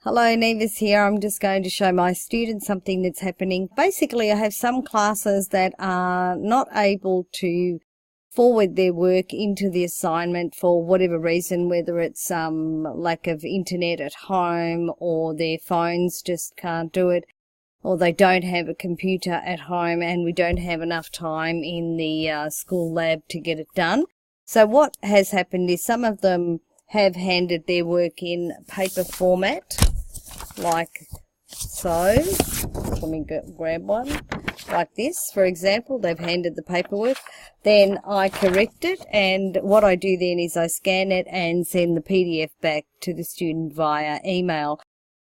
Hello, Neva's here. I'm just going to show my students something that's happening. Basically, I have some classes that are not able to forward their work into the assignment for whatever reason, whether it's lack of internet at home or their phones just can't do it, or they don't have a computer at home and we don't have enough time in the school lab to get it done. So what has happened is some of them have handed their work in paper format, like so. Let me grab one like this. For example, they've handed the paperwork. Then I correct it, and what I do then is I scan it and send the PDF back to the student via email.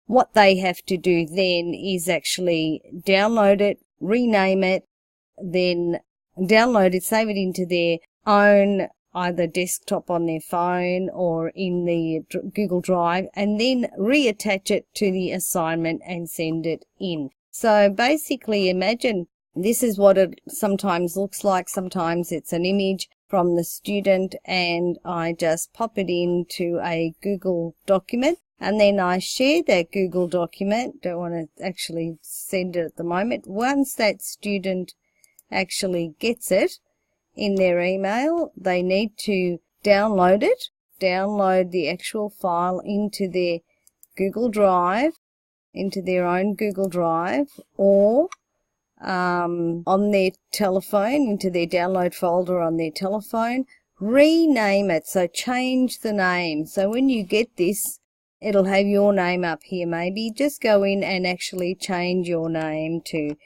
What they have to do then is actually download it, rename it, then download it, save it into their own either desktop on their phone or in the Google Drive, and then reattach it to the assignment and send it in. So basically, imagine this is what it sometimes looks like. Sometimes it's an image from the student and I just pop it into a Google document, and then I share that Google document. Don't want to actually send it at the moment. Once that student actually gets it in their email, they need to download it, download the actual file into their Google Drive, into their own Google Drive, or on their telephone, into their download folder on their telephone, rename it, so change the name. So when you get this, it'll have your name up here maybe. Just go in and actually change your name to,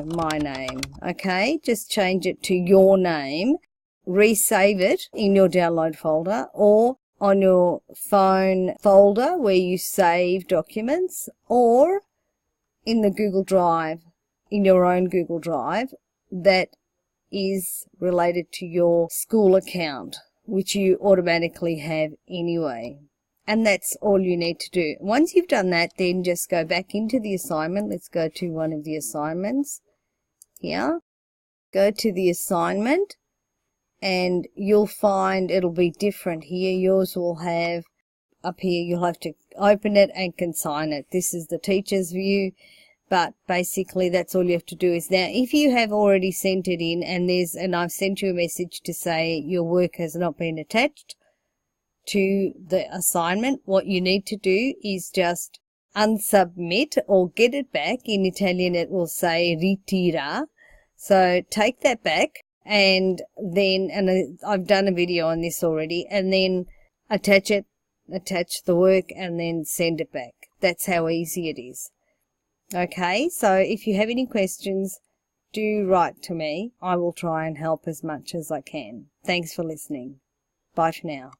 my name, okay? Just change it to your name, resave it in your download folder or on your phone folder where you save documents, or in the Google Drive, in your own Google Drive that is related to your school account, which you automatically have anyway. And that's all you need to do. Once you've done that, then just go back into the assignment. Let's go to one of the assignments here. Go to the assignment and you'll find it'll be different here. Yours will have, up here, you'll have to open it and consign it. This is the teacher's view, but basically that's all you have to do. Is now, if you have already sent it in and I've sent you a message to say your work has not been attached to the assignment, what you need to do is just unsubmit or get it back. In Italian it will say ritira. So take that back, and then, I've done a video on this already, and then attach the work and then send it back. That's how easy it is. Okay, so if you have any questions, do write to me. I will try and help as much as I can. Thanks for listening. Bye for now.